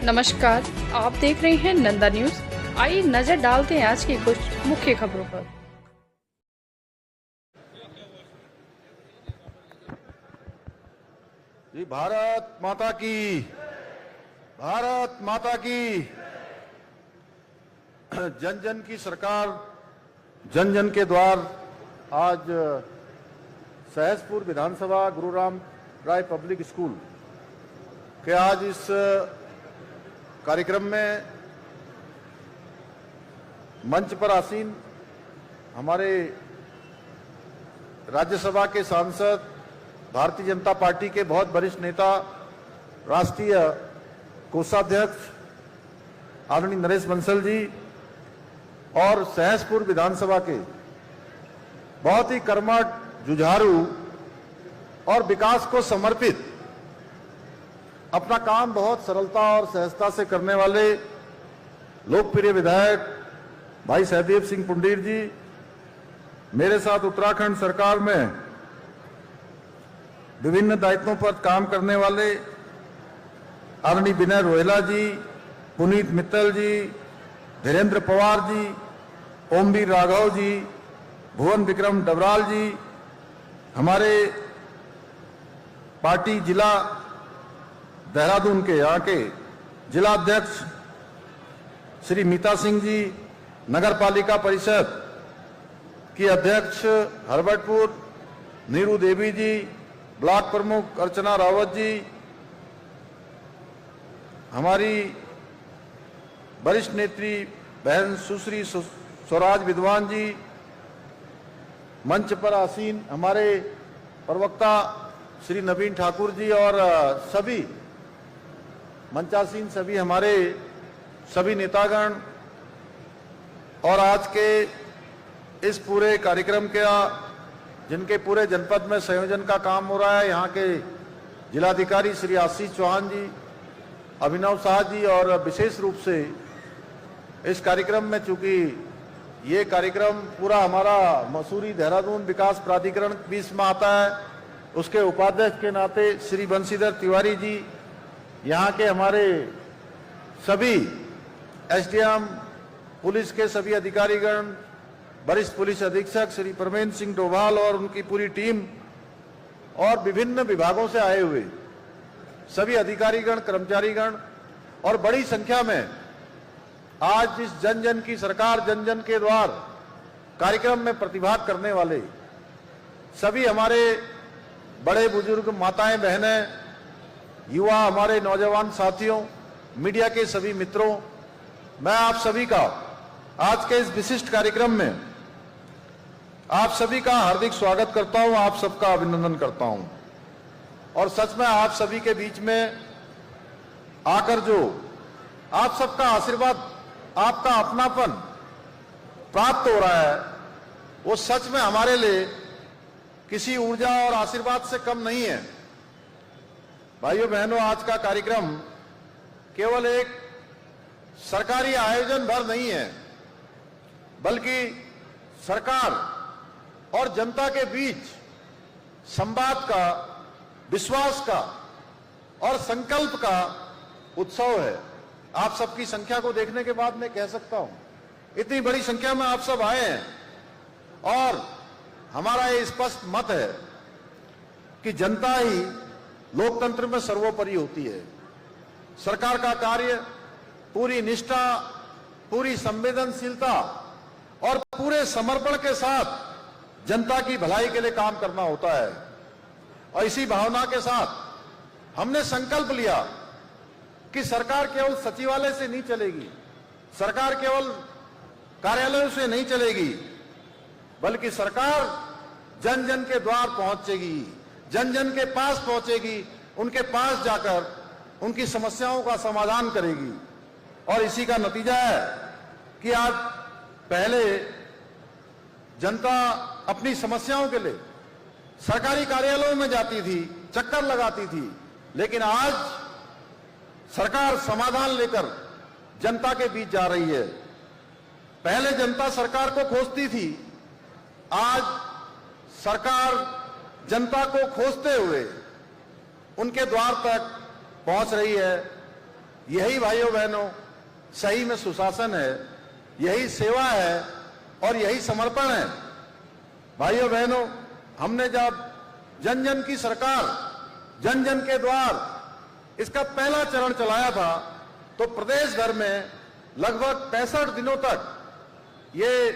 नमस्कार, आप देख रहे हैं नंदा न्यूज। आइए नजर डालते हैं आज की कुछ मुख्य खबरों पर। जी भारत माता की, भारत माता की। जन जन की सरकार, जन जन के द्वार। आज सहसपुर विधानसभा गुरुराम राय पब्लिक स्कूल के आज इस कार्यक्रम में मंच पर आसीन हमारे राज्यसभा के सांसद, भारतीय जनता पार्टी के बहुत वरिष्ठ नेता, राष्ट्रीय कोषाध्यक्ष आदरणीय नरेश बंसल जी और सहसपुर विधानसभा के बहुत ही कर्मठ, जुझारू और विकास को समर्पित, अपना काम बहुत सरलता और सहजता से करने वाले लोकप्रिय विधायक भाई सहदेव सिंह पुंडीर जी, मेरे साथ उत्तराखंड सरकार में विभिन्न दायित्वों पर काम करने वाले आदरणीय विनय रोहेला जी, पुनीत मित्तल जी, धीरेन्द्र पवार जी, ओमवीर राघव जी, भुवन विक्रम डबराल जी, हमारे पार्टी जिला देहरादून के यहाँ के जिला अध्यक्ष श्री मीता सिंह जी, नगर पालिका परिषद की अध्यक्ष हरबटपुर नीरू देवी जी, ब्लॉक प्रमुख अर्चना रावत जी, हमारी वरिष्ठ नेत्री बहन सुश्री स्वराज विद्वान जी, मंच पर आसीन हमारे प्रवक्ता श्री नवीन ठाकुर जी और सभी मंचासीन सभी हमारे सभी नेतागण, और आज के इस पूरे कार्यक्रम के जिनके पूरे जनपद में संयोजन का काम हो रहा है, यहाँ के जिलाधिकारी श्री आशीष चौहान जी, अभिनव शाह जी, और विशेष रूप से इस कार्यक्रम में चूंकि ये कार्यक्रम पूरा हमारा मसूरी देहरादून विकास प्राधिकरण बीच में आता है, उसके उपाध्यक्ष के नाते श्री बंशीधर तिवारी जी, यहाँ के हमारे सभी एसडीएम, पुलिस के सभी अधिकारीगण, वरिष्ठ पुलिस अधीक्षक श्री परमेंद्र सिंह डोभाल और उनकी पूरी टीम, और विभिन्न विभागों से आए हुए सभी अधिकारीगण, कर्मचारीगण, और बड़ी संख्या में आज इस जन जन की सरकार, जन जन के द्वार कार्यक्रम में प्रतिभाग करने वाले सभी हमारे बड़े बुजुर्ग, माताएं, बहनें, युवा, हमारे नौजवान साथियों, मीडिया के सभी मित्रों, मैं आप सभी का आज के इस विशिष्ट कार्यक्रम में आप सभी का हार्दिक स्वागत करता हूं, आप सबका अभिनंदन करता हूं। और सच में आप सभी के बीच में आकर जो आप सबका आशीर्वाद, आपका अपनापन प्राप्त हो रहा है, वो सच में हमारे लिए किसी ऊर्जा और आशीर्वाद से कम नहीं है। भाइयों बहनों, आज का कार्यक्रम केवल एक सरकारी आयोजन भर नहीं है, बल्कि सरकार और जनता के बीच संवाद का, विश्वास का और संकल्प का उत्सव है। आप सबकी संख्या को देखने के बाद मैं कह सकता हूं, इतनी बड़ी संख्या में आप सब आए हैं, और हमारा ये स्पष्ट मत है कि जनता ही लोकतंत्र में सर्वोपरि होती है। सरकार का कार्य पूरी निष्ठा, पूरी संवेदनशीलता और पूरे समर्पण के साथ जनता की भलाई के लिए काम करना होता है। और इसी भावना के साथ हमने संकल्प लिया कि सरकार केवल सचिवालय से नहीं चलेगी, सरकार केवल कार्यालयों से नहीं चलेगी, बल्कि सरकार जन जन के द्वार पहुंचेगी, जन जन के पास पहुंचेगी, उनके पास जाकर उनकी समस्याओं का समाधान करेगी। और इसी का नतीजा है कि आज पहले जनता अपनी समस्याओं के लिए सरकारी कार्यालयों में जाती थी, चक्कर लगाती थी, लेकिन आज सरकार समाधान लेकर जनता के बीच जा रही है। पहले जनता सरकार को खोजती थी, आज सरकार जनता को खोजते हुए उनके द्वार तक पहुंच रही है। यही भाइयों बहनों सही में सुशासन है, यही सेवा है और यही समर्पण है। भाइयों बहनों, हमने जब जन जन की सरकार, जन जन के द्वार इसका पहला चरण चलाया था तो प्रदेश भर में लगभग 65 दिनों तक ये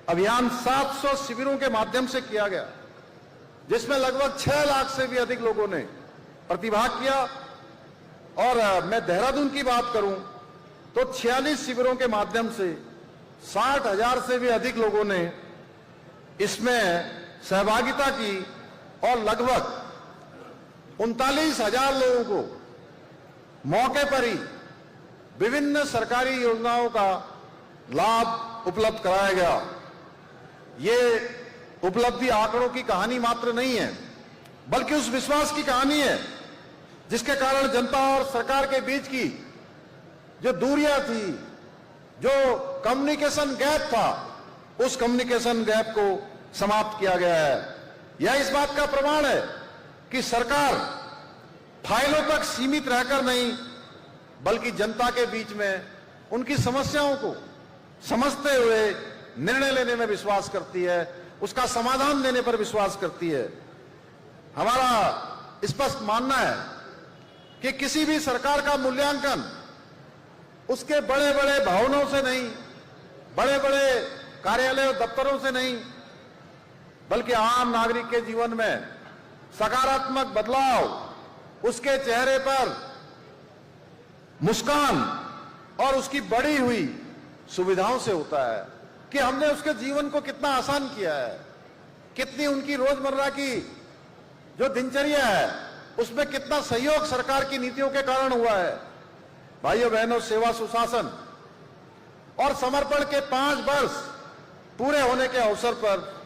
अभियान 700 शिविरों के माध्यम से किया गया, जिसमें लगभग 6 लाख से भी अधिक लोगों ने प्रतिभाग किया। और मैं देहरादून की बात करूं तो 46 शिविरों के माध्यम से 60,000 से भी अधिक लोगों ने इसमें सहभागिता की और लगभग 39,000 लोगों को मौके पर ही विभिन्न सरकारी योजनाओं का लाभ उपलब्ध कराया गया। ये उपलब्धि आंकड़ों की कहानी मात्र नहीं है, बल्कि उस विश्वास की कहानी है जिसके कारण जनता और सरकार के बीच की जो दूरियां थी, जो कम्युनिकेशन गैप था, उस कम्युनिकेशन गैप को समाप्त किया गया है। यह इस बात का प्रमाण है कि सरकार फाइलों तक सीमित रहकर नहीं, बल्कि जनता के बीच में उनकी समस्याओं को समझते हुए निर्णय लेने में विश्वास करती है, उसका समाधान देने पर विश्वास करती है। हमारा स्पष्ट मानना है कि किसी भी सरकार का मूल्यांकन उसके बड़े बड़े भवनों से नहीं, बड़े बड़े कार्यालय और दफ्तरों से नहीं, बल्कि आम नागरिक के जीवन में सकारात्मक बदलाव, उसके चेहरे पर मुस्कान और उसकी बढ़ी हुई सुविधाओं से होता है कि हमने उसके जीवन को कितना आसान किया है, कितनी उनकी रोजमर्रा की जो दिनचर्या है उसमें कितना सहयोग सरकार की नीतियों के कारण हुआ है। भाइयों बहनों, सेवा, सुशासन और समर्पण के 5 वर्ष पूरे होने के अवसर पर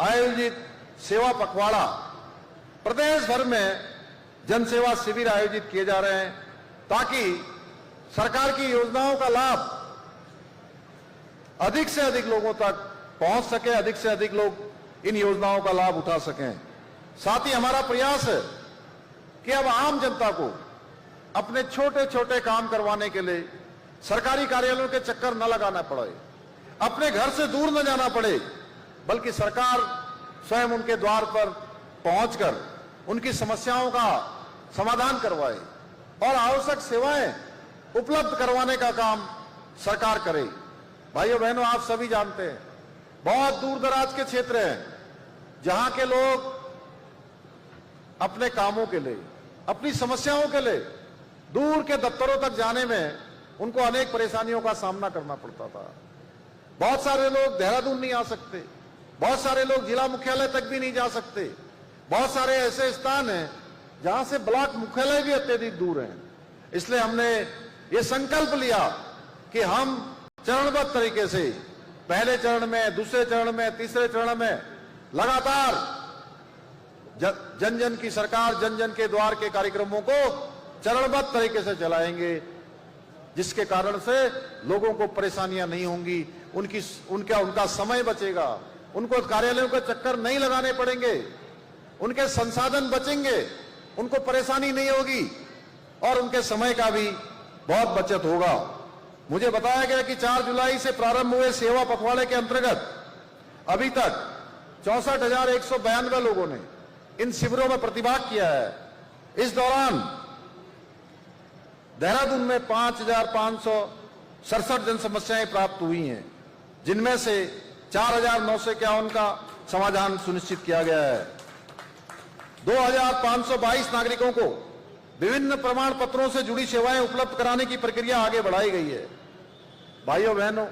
आयोजित सेवा पखवाड़ा, प्रदेश भर में जनसेवा शिविर आयोजित किए जा रहे हैं ताकि सरकार की योजनाओं का लाभ अधिक से अधिक लोगों तक पहुंच सके, अधिक से अधिक लोग इन योजनाओं का लाभ उठा सकें। साथ ही हमारा प्रयास है कि अब आम जनता को अपने छोटे छोटे काम करवाने के लिए सरकारी कार्यालयों के चक्कर न लगाना पड़े, अपने घर से दूर न जाना पड़े, बल्कि सरकार स्वयं उनके द्वार पर पहुंचकर उनकी समस्याओं का समाधान करवाए और आवश्यक सेवाएं उपलब्ध करवाने का काम सरकार करे। भाइयों बहनों, आप सभी जानते हैं बहुत दूर दराज के क्षेत्र हैं जहां के लोग अपने कामों के लिए, अपनी समस्याओं के लिए दूर के दफ्तरों तक जाने में उनको अनेक परेशानियों का सामना करना पड़ता था। बहुत सारे लोग देहरादून नहीं आ सकते, बहुत सारे लोग जिला मुख्यालय तक भी नहीं जा सकते, बहुत सारे ऐसे स्थान हैं जहां से ब्लॉक मुख्यालय भी अत्यधिक दूर हैं। इसलिए हमने ये संकल्प लिया कि हम चरणबद्ध तरीके से पहले चरण में, दूसरे चरण में, तीसरे चरण में लगातार जन जन की सरकार, जन जन के द्वार के कार्यक्रमों को चरणबद्ध तरीके से चलाएंगे, जिसके कारण से लोगों को परेशानियां नहीं होंगी, उनका समय बचेगा, उनको कार्यालयों के चक्कर नहीं लगाने पड़ेंगे, उनके संसाधन बचेंगे, उनको परेशानी नहीं होगी और उनके समय का भी बहुत बचत होगा। मुझे बताया गया कि 4 जुलाई से प्रारंभ हुए सेवा पखवाड़े के अंतर्गत अभी तक 64,192 लोगों ने इन शिविरों में प्रतिभाग किया है। इस दौरान देहरादून में 5,567 जन समस्याएं प्राप्त हुई हैं, जिनमें से 4,951 का समाधान सुनिश्चित किया गया है। 2,522 नागरिकों को विभिन्न प्रमाण पत्रों से जुड़ी सेवाएं उपलब्ध कराने की प्रक्रिया आगे बढ़ाई गई है। भाइयों बहनों,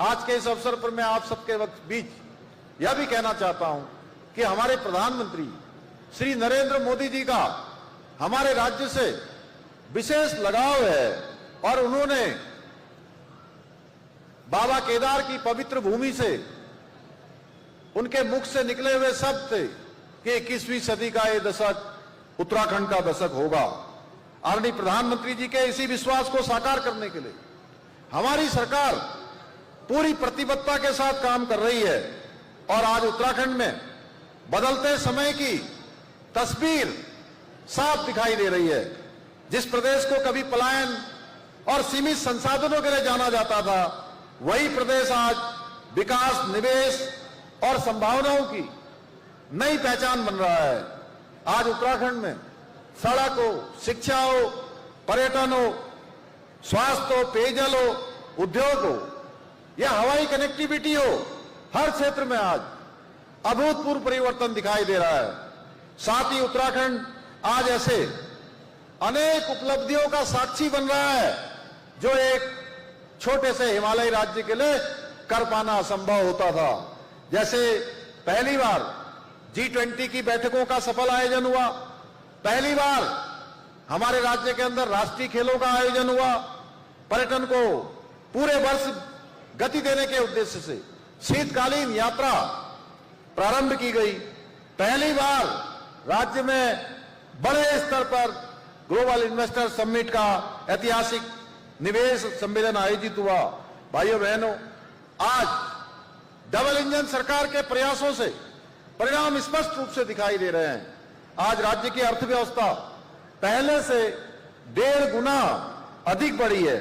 आज के इस अवसर पर मैं आप सबके बीच यह भी कहना चाहता हूं कि हमारे प्रधानमंत्री श्री नरेंद्र मोदी जी का हमारे राज्य से विशेष लगाव है और उन्होंने बाबा केदार की पवित्र भूमि से उनके मुख से निकले हुए शब्द थे कि 21वीं सदी का ये दशक उत्तराखंड का दशक होगा। आदरणीय प्रधानमंत्री जी के इसी विश्वास को साकार करने के लिए हमारी सरकार पूरी प्रतिबद्धता के साथ काम कर रही है और आज उत्तराखंड में बदलते समय की तस्वीर साफ दिखाई दे रही है, जिस प्रदेश को कभी पलायन और सीमित संसाधनों के लिए जाना जाता था, वही प्रदेश आज विकास, निवेश और संभावनाओं की नई पहचान बन रहा है। आज उत्तराखंड में सड़क हो, शिक्षा हो, पर्यटन हो, स्वास्थ्य हो, पेयजल हो, उद्योग हो या हवाई कनेक्टिविटी हो, हर क्षेत्र में आज अभूतपूर्व परिवर्तन दिखाई दे रहा है। साथ ही उत्तराखंड आज ऐसे अनेक उपलब्धियों का साक्षी बन रहा है जो एक छोटे से हिमालयी राज्य के लिए कर पाना असंभव होता था। जैसे पहली बार G20 की बैठकों का सफल आयोजन हुआ, पहली बार हमारे राज्य के अंदर राष्ट्रीय खेलों का आयोजन हुआ, पर्यटन को पूरे वर्ष गति देने के उद्देश्य से शीतकालीन यात्रा प्रारंभ की गई, पहली बार राज्य में बड़े स्तर पर ग्लोबल इन्वेस्टर समिट का ऐतिहासिक निवेश सम्मेलन आयोजित हुआ। भाइयों बहनों, आज डबल इंजन सरकार के प्रयासों से परिणाम स्पष्ट रूप से दिखाई दे रहे हैं। आज राज्य की अर्थव्यवस्था पहले से 1.5 गुना अधिक बढ़ी है।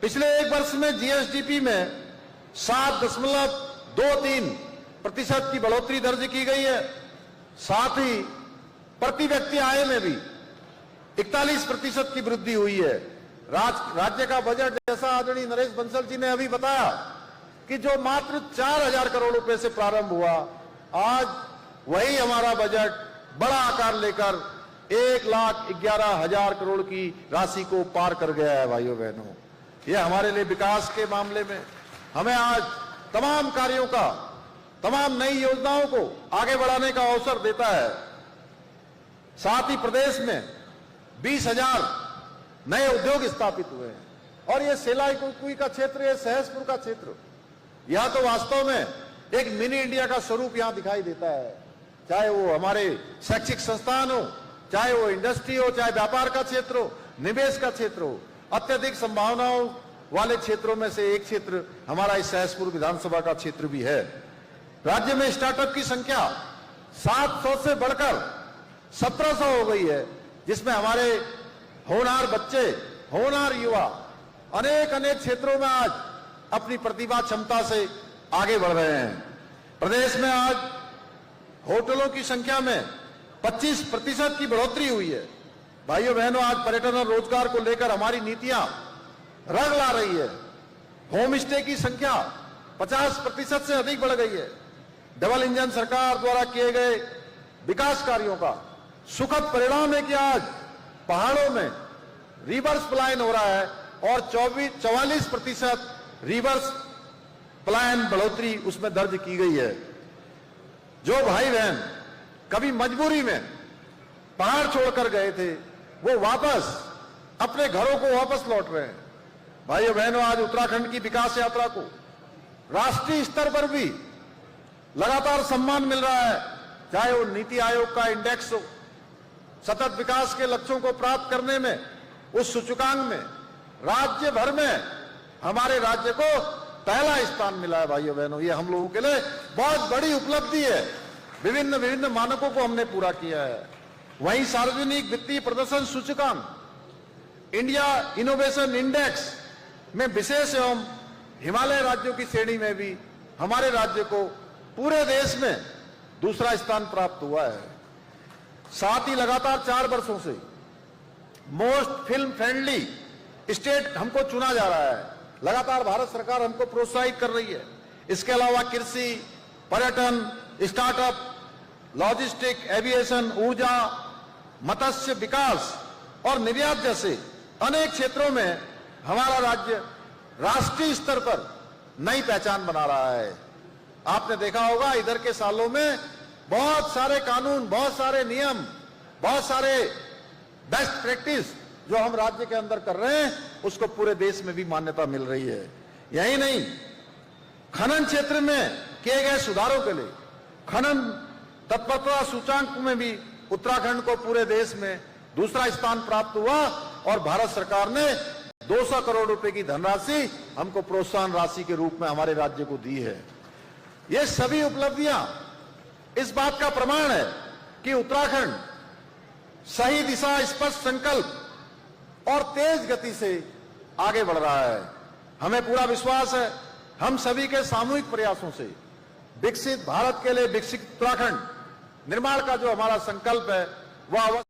पिछले एक वर्ष में जीएसडीपी में 7.23% की बढ़ोतरी दर्ज की गई है। साथ ही प्रति व्यक्ति आय में भी 41% की वृद्धि हुई है। राज्य का बजट, जैसा आदरणीय नरेश बंसल जी ने अभी बताया, कि जो मात्र 4,000 करोड़ रुपए से प्रारंभ हुआ, आज वही हमारा बजट बड़ा आकार लेकर 1,11,000 करोड़ की राशि को पार कर गया है। भाइयों बहनों, यह हमारे लिए विकास के मामले में हमें आज तमाम कार्यों का, तमाम नई योजनाओं को आगे बढ़ाने का अवसर देता है। साथ ही प्रदेश में 20,000 नए उद्योग स्थापित हुए हैं। और ये सेलाई कुई का क्षेत्र, ये सहसपुर का क्षेत्र, यह तो वास्तव में एक मिनी इंडिया का स्वरूप यहां दिखाई देता है। चाहे वो हमारे शैक्षिक संस्थान हो, चाहे वो इंडस्ट्री हो, चाहे व्यापार का क्षेत्र हो, निवेश का क्षेत्र हो, अत्यधिक संभावनाओं वाले क्षेत्रों में से एक क्षेत्र हमारा इस सहसपुर विधानसभा का क्षेत्र भी है। राज्य में स्टार्टअप की संख्या 700 से बढ़कर 1700 हो गई है, जिसमें हमारे होनहार बच्चे, होनहार युवा अनेक क्षेत्रों में आज अपनी प्रतिभा क्षमता से आगे बढ़ रहे हैं। प्रदेश में आज होटलों की संख्या में 25% की बढ़ोतरी हुई है। भाइयों बहनों, आज पर्यटन और रोजगार को लेकर हमारी नीतियां रंग ला रही है। होम स्टे की संख्या 50% से अधिक बढ़ गई है। डबल इंजन सरकार द्वारा किए गए विकास कार्यों का सुखद परिणाम है कि आज पहाड़ों में रिवर्स पलायन हो रहा है और 44% रिवर्स पलायन बढ़ोतरी उसमें दर्ज की गई है। जो भाई बहन कभी मजबूरी में पहाड़ छोड़कर गए थे, वो वापस अपने घरों को वापस लौट रहे हैं। भाइयों बहनों, आज उत्तराखंड की विकास यात्रा को राष्ट्रीय स्तर पर भी लगातार सम्मान मिल रहा है। चाहे वो नीति आयोग का इंडेक्स हो, सतत विकास के लक्ष्यों को प्राप्त करने में उस सूचकांक में राज्य भर में हमारे राज्य को पहला स्थान मिला है। भाइयों बहनों, ये हम लोगों के लिए बहुत बड़ी उपलब्धि है। विभिन्न मानकों को हमने पूरा किया है। वहीं सार्वजनिक वित्तीय प्रदर्शन सूचकांक, इंडिया इनोवेशन इंडेक्स में विशेष एवं हिमालय राज्यों की श्रेणी में भी हमारे राज्य को पूरे देश में दूसरा स्थान प्राप्त हुआ है। साथ ही लगातार 4 वर्षों से मोस्ट फिल्म फ्रेंडली स्टेट हमको चुना जा रहा है। लगातार भारत सरकार हमको प्रोत्साहित कर रही है। इसके अलावा कृषि, पर्यटन, स्टार्टअप, लॉजिस्टिक, एविएशन, ऊर्जा, मत्स्य विकास और निर्यात जैसे अनेक क्षेत्रों में हमारा राज्य राष्ट्रीय स्तर पर नई पहचान बना रहा है। आपने देखा होगा, इधर के सालों में बहुत सारे कानून, बहुत सारे नियम, बहुत सारे बेस्ट प्रैक्टिस जो हम राज्य के अंदर कर रहे हैं, उसको पूरे देश में भी मान्यता मिल रही है। यही नहीं, खनन क्षेत्र में किए गए सुधारों के लिए खनन तत्परता सूचांक में भी उत्तराखंड को पूरे देश में दूसरा स्थान प्राप्त हुआ और भारत सरकार ने 200 करोड़ रुपए की धनराशि हमको प्रोत्साहन राशि के रूप में हमारे राज्य को दी है। ये सभी उपलब्धियां इस बात का प्रमाण है कि उत्तराखंड सही दिशा, स्पष्ट संकल्प, और तेज गति से आगे बढ़ रहा है। हमें पूरा विश्वास है, हम सभी के सामूहिक प्रयासों से विकसित भारत के लिए विकसित उत्तराखंड निर्माण का जो हमारा संकल्प है वह